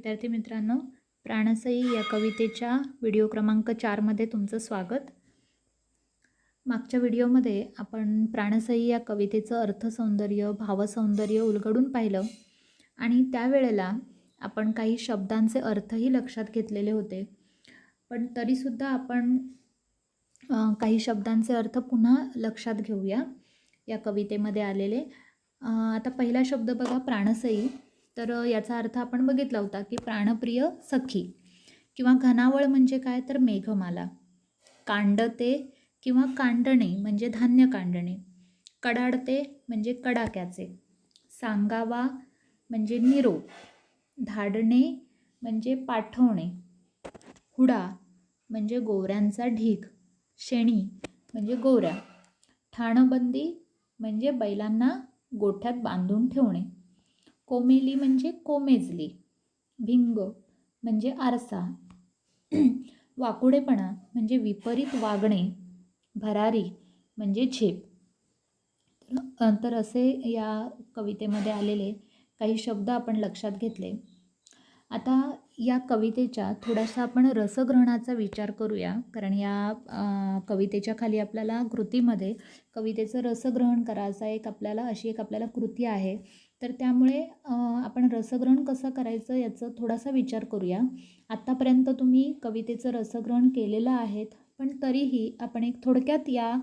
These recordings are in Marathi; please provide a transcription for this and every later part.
विद्यार्थी मित्रांनो, प्राणसई या कवितेच्या व्हिडिओ क्रमांक 4मध्ये तुमचं स्वागत. मागच्या व्हिडिओमध्ये आपण प्राणसई या कवितेचं अर्थसौंदर्य, भावसौंदर्य उलगडून पाहिलं आणि त्यावेळेला आपण काही शब्दांचे अर्थही लक्षात घेतलेले होते. पण तरीसुद्धा आपण काही शब्दांचे अर्थ पुन्हा लक्षात घेऊया या कवितेमध्ये आलेले. आता पहिला शब्द बघा, प्राणसई. तर याचा अर्थ आपण बघितला होता की प्राणप्रिय सखी किंवा घनावळ म्हणजे काय, तर मेघमाला. कांडते किंवा कांडणे म्हणजे धान्य कांडणे. कडाडते म्हणजे कडाक्याचे. सांगावा म्हणजे निरोप. धाडणे म्हणजे पाठवणे. हुडा म्हणजे गोवऱ्यांचा ढीग. शेणी म्हणजे गोवऱ्या. ठाणबंदी म्हणजे बैलांना गोठ्यात बांधून ठेवणे. कोमेली म्हणजे कोमेजली. भिंग म्हणजे आरसा. वाकुडेपणा म्हणजे विपरीत वागणे. भरारी म्हणजे झेप. तर असे या कवितेमध्ये आलेले काही शब्द आपण लक्षात घेतले. आता या कवितेच्या थोडासा आपण रसग्रहणाचा विचार करूया, कारण या कवितेच्या खाली आपल्याला कृतीमध्ये कवितेचं रसग्रहण करायचं अशी एक आपल्याला कृती आहे. तर त्यामुळे आपण रसग्रहण कसं करायचं याचं थोडासा विचार करूया. आत्तापर्यंत तुम्ही कवितेचं रसग्रहण केलेलं आहे, पण तरीही आपण एक थोडक्यात या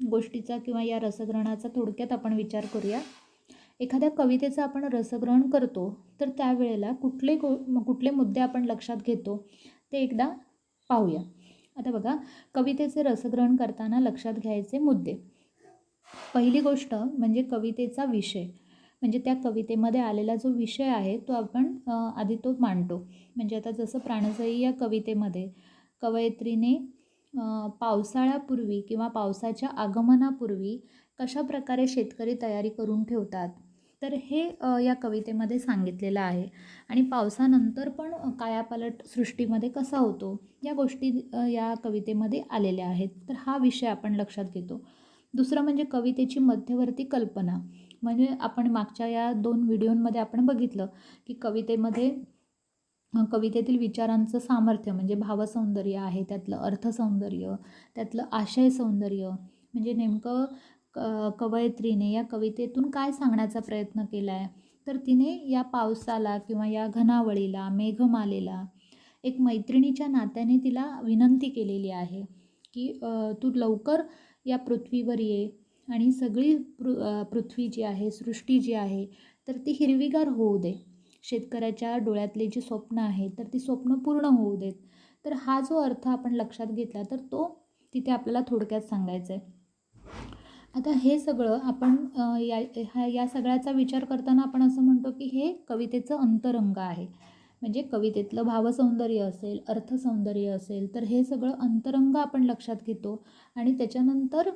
गोष्टीचा किंवा या रसग्रहणाचा थोडक्यात आपण विचार करूया. एखाद्या कवितेचं आपण रसग्रहण करतो तर त्यावेळेला कुठले मुद्दे आपण लक्षात घेतो ते एकदा पाहूया. आता बघा, कवितेचे रसग्रहण करताना लक्षात घ्यायचे मुद्दे. पहिली गोष्ट म्हणजे कवितेचा विषय, म्हणजे त्या कवितेमध्ये आलेला जो विषय आहे तो आपण आधी तो मांडतो. म्हणजे आता जसं प्राणसई या कवितेमध्ये कवयित्रीने पावसाळ्यापूर्वी किंवा पावसाच्या आगमनापूर्वी कशा प्रकारे शेतकरी तयारी करून ठेवतात, तर हे या कवितेमध्ये सांगितलेलं आहे. आणि पावसानंतर पण कायापालट सृष्टीमध्ये कसा होतो या गोष्टी या कवितेमध्ये आलेल्या आहेत. तर हा विषय आपण लक्षात घेतो. दुसरं म्हणजे कवितेची मध्यवर्ती कल्पना. म्हणजे आपण मागच्या या 2 व्हिडिओमध्ये आपण बघितलं की कवितेतील विचारांचं सामर्थ्य म्हणजे भावसौंदर्य आहे, त्यातलं अर्थसौंदर्य, त्यातलं आशय सौंदर्य. म्हणजे नेमकं कवयित्रीने या कवितेतून काय सांगण्याचा प्रयत्न केला आहे, तर तिने या पावसाला किंवा या घनावळीला, मेघमालेला एक मैत्रिणीच्या नात्याने तिला विनंती केलेली आहे की तू लवकर या पृथ्वीवर ये आणि सगळी पृथ्वी जी आहे, सृष्टी जी आहे, तर ती हिरवीगार होऊ दे. शेतकऱ्याच्या डोळ्यातले जी स्वप्न आहेत तर ती स्वप्न पूर्ण होऊ देत. तर हा जो अर्थ आपण लक्षात घेतला तर तो तिथे आपल्याला थोडक्यात सांगायचा आहे. आता हे सगळं आपण या सगळ्याचा विचार करताना आपण असं म्हणतो की हे कवितेचं अंतरंग आहे. म्हणजे कवितेतलं भावसौंदर्य असेल, अर्थसौंदर्य असेल, तर हे सगळं अंतरंग आपण लक्षात घेतो. आणि त्याच्यानंतर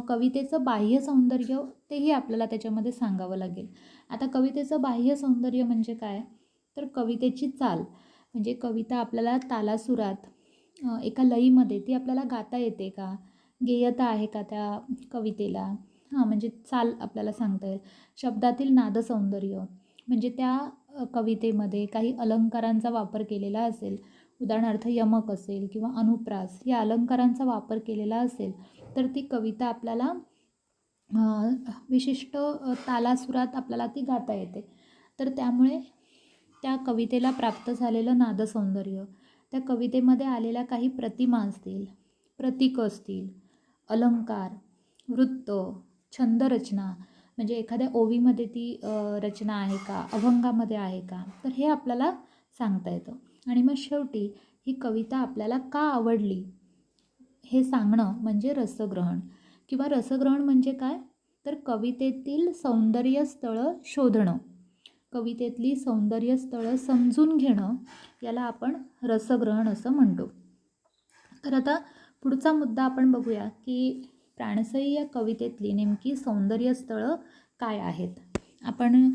कवितेचं बाह्य सौंदर्य तेही आपल्याला त्याच्यामध्ये सांगावं लागेल. आता कवितेचं बाह्य सौंदर्य म्हणजे काय, तर कवितेची चाल. म्हणजे कविता आपल्याला तालासुरात एका लयीमध्ये ती आपल्याला गाता येते का, गेयता आहे का त्या कवितेला, म्हणजे चाल आपल्याला सांगता येईल. शब्दातील नादसौंदर्य म्हणजे त्या कवितेमध्ये काही अलंकारांचा वापर केलेला असेल, उदाहरणार्थ यमक असेल किंवा अनुप्रास या अलंकारांचा वापर केलेला असेल, तर ती कविता आपल्याला विशिष्ट तालासुरात आपल्याला ती गाता येते. तर त्यामुळे त्या कवितेला प्राप्त झालेलं नादसौंदर्य, त्या कवितेमध्ये आलेल्या काही प्रतिमा असतील, प्रतीकं असतील, अलंकार, वृत्त, छंदरचना, म्हणजे एखाद्या ओवीमध्ये ती रचना आहे का, अभंगामध्ये आहे का, तर हे आपल्याला सांगता येतं. आणि मग शेवटी ही कविता आपल्याला का आवडली हे सांगणं म्हणजे रसग्रहण. किंवा रसग्रहण म्हणजे काय, तर कवितेतील सौंदर्यस्थळं शोधणं, कवितेतली सौंदर्यस्थळं समजून घेणं, याला आपण रसग्रहण असं म्हणतो. तर आता पुढचा मुद्दा आपण बघूया की प्राणसई या कवितेतली नेमकी सौंदर्यस्थळं काय आहेत. आपण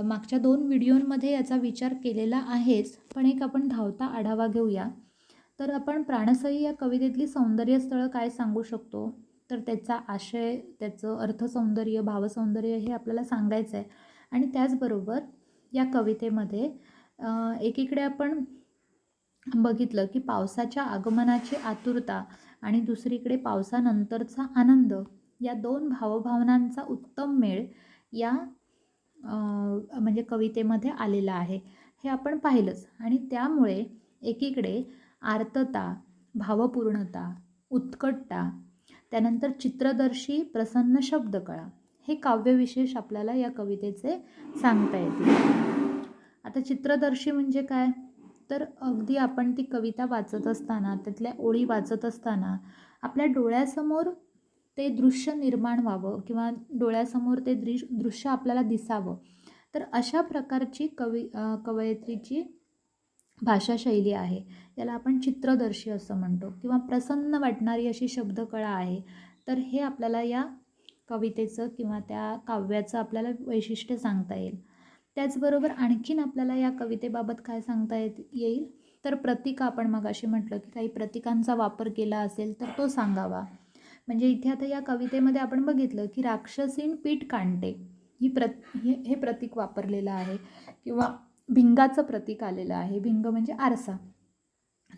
मागच्या 2 व्हिडिओमध्ये याचा विचार केलेला आहेच, पण एक आपण धावता आढावा घेऊया. तर आपण प्राणसई या कवितेतली सौंदर्यस्थळं काय सांगू शकतो, तर त्याचा आशय, त्याचं अर्थसौंदर्य, भावसौंदर्य हे आपल्याला सांगायचं आहे. आणि त्याचबरोबर या कवितेमध्ये एकीकडे आपण बघितलं की पावसाच्या आगमनाची आतुरता आणि दुसरीकडे पावसानंतरचा आनंद, या दोन भावभावनांचा उत्तम मेळ या म्हणजे कवितेमध्ये आलेला आहे, हे आपण पाहिलंच. आणि त्यामुळे एकीकडे आर्तता, भावपूर्णता, उत्कटता, त्यानंतर चित्रदर्शी प्रसन्न शब्दकळा, हे काव्यविशेष आपल्याला या कवितेचे सांगता येतील. आता चित्रदर्शी म्हणजे काय, तर अगदी आपण ती कविता वाचत असताना, त्यातल्या ओळी वाचत असताना आपल्या डोळ्यासमोर ते दृश्य निर्माण व्हावं किंवा डोळ्यासमोर ते दृश्य आपल्याला दिसावं, तर अशा प्रकारची कवयित्रीची भाषाशैली आहे. याला आपण चित्रदर्शी असं म्हणतो, किंवा प्रसन्न वाटणारी अशी शब्दकळा आहे. तर हे आपल्याला या कवितेचं किंवा त्या काव्याचं आपल्याला वैशिष्ट्य सांगता येईल. त्याचबरोबर आणखीन आपल्याला या कवितेबाबत काय सांगता येईल, तर प्रतीक, आपण मगाशी म्हटलं की काही प्रतीकांचा वापर केला असेल तर तो सांगावा. म्हणजे इथे आता या कवितेमध्ये आपण बघितलं की राक्षसीण पीठ कांटे हे प्रतीक वापरलेलं आहे, किंवा भिंगाचं प्रतीक आलेलं आहे. भिंग म्हणजे आरसा.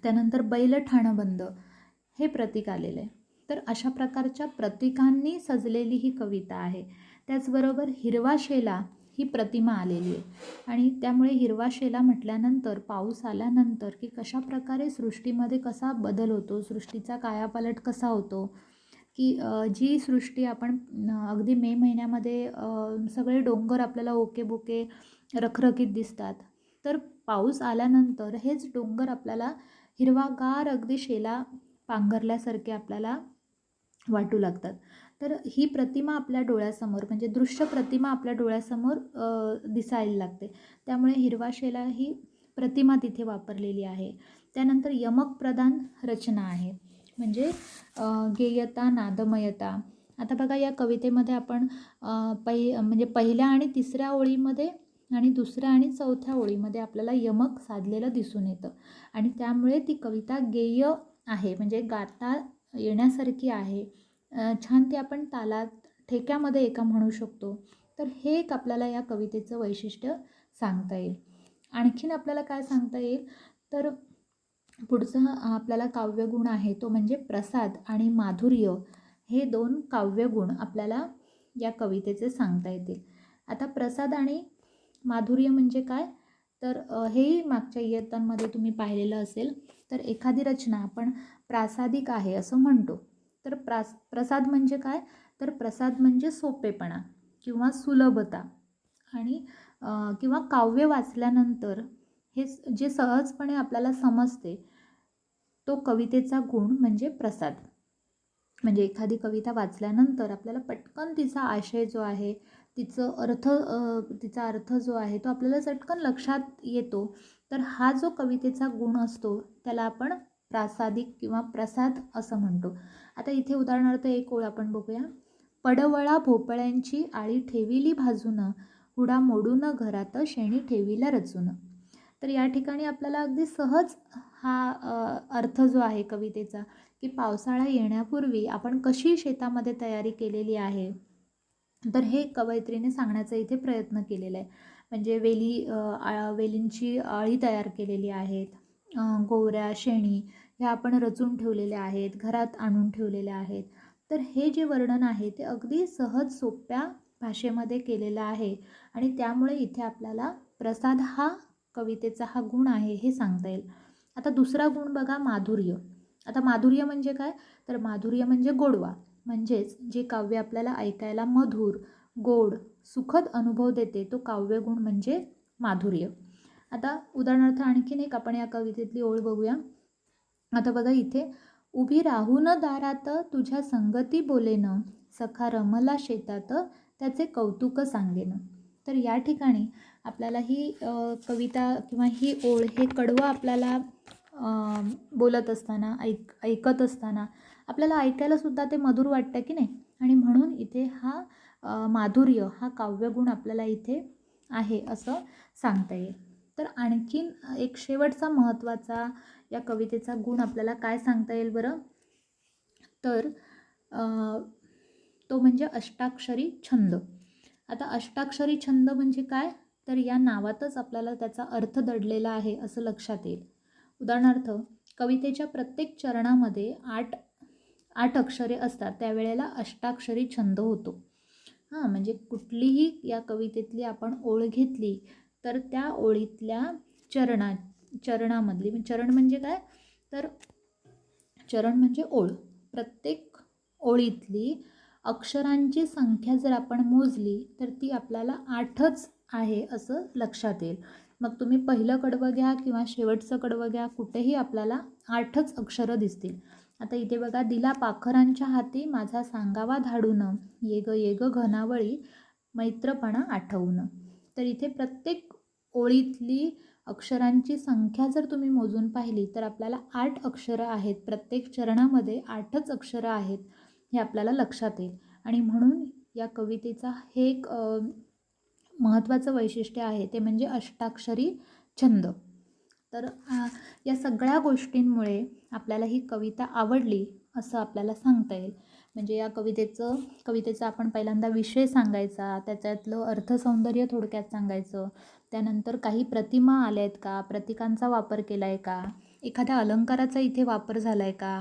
त्यानंतर बैल ठाणबंद हे प्रतीक आलेलं आहे. तर अशा प्रकारच्या प्रतीकांनी सजलेली ही कविता आहे. त्याचबरोबर हिरवा शेला ही प्रतिमा आलेली आहे, आणि त्यामुळे हिरवा शेला म्हटल्यानंतर पाऊस आल्यानंतर की कशा प्रकारे सृष्टीमध्ये कसा बदल होतो, सृष्टीचा कायापालट कसा होतो, की जी सृष्टी आपण अगदी मे महिन्यामध्ये सगळे डोंगर आपल्याला ओके रखरखीत दिसतात, तर पाऊस आल्यानंतर हेच डोंगर आपल्याला हिरवागार अगदी शेला पांघरल्यासारखे आपल्याला वाटू लागतात. तर ही प्रतिमा आपल्या डोळ्यासमोर, म्हणजे दृश्य प्रतिमा आपल्या डोळ्यासमोर दिसायला लागते. त्यामुळे हिरवा शेला ही प्रतिमा तिथे वापरलेली आहे. त्यानंतर यमक प्रधान रचना आहे, म्हणजे गेयता, नादमयता. आता बघा या कवितेमध्ये आपण म्हणजे पहिल्या आणि तिसऱ्या ओळीमध्ये आणि दुसऱ्या आणि चौथ्या ओळीमध्ये आपल्याला यमक साधलेलं दिसून येतं, आणि त्यामुळे ती कविता गेय आहे, म्हणजे गाता येण्यासारखी आहे. छान ती आपण तालात, ठेक्यामध्ये एका म्हणू शकतो. तर हे एक आपल्याला या कवितेचं वैशिष्ट्य सांगता येईल. आणखीन आपल्याला काय सांगता येईल, तर पुढचा आपल्याला काव्यगुण आहे तो म्हणजे प्रसाद आणि माधुर्य, हे दोन काव्यगुण आपल्याला या कवितेचे सांगता येतील. आता प्रसाद आणि माधुर्य म्हणजे काय, तर हेही मागच्या इयत्तांमध्ये तुम्ही पाहिलेलं असेल. तर एखादी रचना आपण प्रासादिक आहे असं म्हणतो. तर प्रसाद म्हणजे काय, तर प्रसाद म्हणजे सोपेपणा किंवा सुलभता, आणि किंवा काव्य वाचल्यानंतर हे जे सहजपणे आपल्याला समजते, तो कवितेचा गुण म्हणजे प्रसाद. म्हणजे एखादी कविता वाचल्यानंतर आपल्याला पटकन तिचा आशय जो आहे, तिचा अर्थ जो आहे तो आपल्याला चटकन लक्षात येतो. तर हा जो कवितेचा गुण असतो त्याला आपण प्रासादिक किंवा प्रसाद असं म्हणतो. आता इथे उदाहरणार्थ एक ओळ आपण बघूया. पडवळा भोपळ्यांची आळी ठेविली भाजून, हुडा मोडून घरात शेणी ठेविला रचून. तर या ठिकाणी आपल्याला अगदी सहज हा अर्थ जो आहे कवितेचा, की पावसाळा येण्यापूर्वी आपण कशी शेतामध्ये तयारी केलेली आहे, तर हे कवयित्रीने सांगण्याचा इथे प्रयत्न केलेला आहे. म्हणजे वेलींची आळी तयार केलेली आहेत, गोवऱ्या शेणी ह्या आपण रचून ठेवलेल्या आहेत, घरात आणून ठेवलेल्या आहेत. तर हे जे वर्णन आहे ते अगदी सहज सोप्या भाषेमध्ये केलेलं आहे, आणि त्यामुळे इथे आपल्याला प्रसाद हा कवितेचा हा गुण आहे हे सांगता येईल. आता दुसरा गुण बघा, माधुर्य. आता माधुर्य म्हणजे काय, तर माधुर्य म्हणजे गोडवा, म्हणजेच जे काव्य आपल्याला ऐकायला मधुर, गोड, सुखद अनुभव देते, तो काव्यगुण म्हणजे माधुर्य. आता उदाहरणार्थ आणखीन एक आपण या कवितेतली ओळ बघूया. आता बघा इथे, उभी राहून दारात तुझ्या संगती बोलेन, सखा रमला शेतात त्याचे कौतुक सांगेन. तर या ठिकाणी आपल्याला ही कविता किंवा ही ओळ, हे कडवं आपल्याला बोलत असताना, ऐकत असताना आपल्याला ऐकायला सुद्धा ते मधुर वाटतं की नाही, आणि म्हणून इथे हा माधुर्य हा काव्यगुण आपल्याला इथे आहे असं सांगता येईल. तर आणखीन एक शेवटचा महत्त्वाचा या कवितेचा गुण आपल्याला काय सांगता येईल बरं, तर तो म्हणजे अष्टाक्षरी छंद. आता अष्टाक्षरी छंद म्हणजे काय, तर या नावातच आपल्याला त्याचा अर्थ दडलेला आहे असं लक्षात येईल. उदाहरणार्थ, कवितेच्या प्रत्येक चरणामध्ये 8 अक्षरे असतात, त्यावेळेला अष्टाक्षरी छंद होतो. म्हणजे कुठलीही या कवितेतली आपण ओळ घेतली तर त्या ओळीतल्या चरणामधली, चरण म्हणजे काय, तर चरण म्हणजे ओळ, प्रत्येक ओळीतली अक्षरांची संख्या जर आपण मोजली तर ती आपल्याला 8च आहे असं लक्षात येईल. मग तुम्ही पहिलं कडवं घ्या किंवा शेवटचं कडवं घ्या, कुठेही आपल्याला 8च अक्षरं दिसतील. आता इथे बघा, दिला पाखरांच्या हाती माझा सांगावा धाडून, ये ग घनावळी मैत्रपणा आठवून. तर इथे प्रत्येक ओळीतली अक्षरांची संख्या जर तुम्ही मोजून पाहिली तर आपल्याला 8 अक्षरं आहेत, प्रत्येक चरणामध्ये 8च अक्षरं आहेत हे आपल्याला लक्षात येईल. आणि म्हणून या कवितेचा हे एक महत्त्वाचं वैशिष्ट्य आहे, ते म्हणजे अष्टाक्षरी छंद. तर या सगळ्या गोष्टींमुळे आपल्याला ही कविता आवडली असं आपल्याला सांगता येईल. म्हणजे या कवितेचा आपण पहिल्यांदा विषय सांगायचा, त्याच्यातलं अर्थसौंदर्य थोडक्यात सांगायचं, त्यानंतर काही प्रतिमा आल्या आहेत का, प्रतीकांचा वापर केला आहे का, एखाद्या अलंकाराचा इथे वापर झाला आहे का,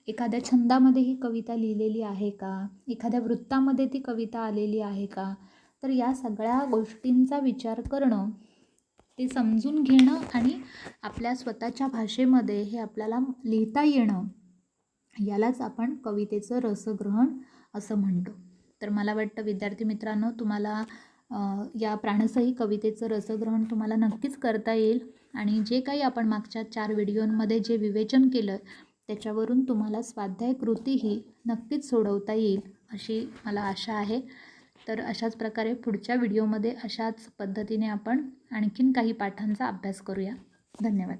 एखाद्या छंदामध्ये ही कविता लिहिलेली आहे का, एखाद्या वृत्तामध्ये ती कविता आलेली आहे का. तर या सगळ्या गोष्टींचा विचार करणं, ते समजून घेणं आणि आपल्या स्वतःच्या भाषेमध्ये हे आपल्याला लिहिता येणं, यालाच आपण कवितेचं रसग्रहण असं म्हणतो. तर मला वाटतं विद्यार्थी मित्रांनो, तुम्हाला या प्राणसही कवितेचं रसग्रहण तुम्हाला नक्कीच करता येईल. आणि जे काही आपण मागच्या 4 व्हिडिओंमध्ये जे विवेचन केलं त्याच्यावरून तुम्हाला स्वाध्याय कृतीही नक्कीच सोडवता येईल अशी मला आशा आहे. तर अशाच प्रकारे पुढच्या व्हिडिओमध्ये अशाच पद्धतीने आपण आणखीन काही पाठांचा अभ्यास करूया. धन्यवाद.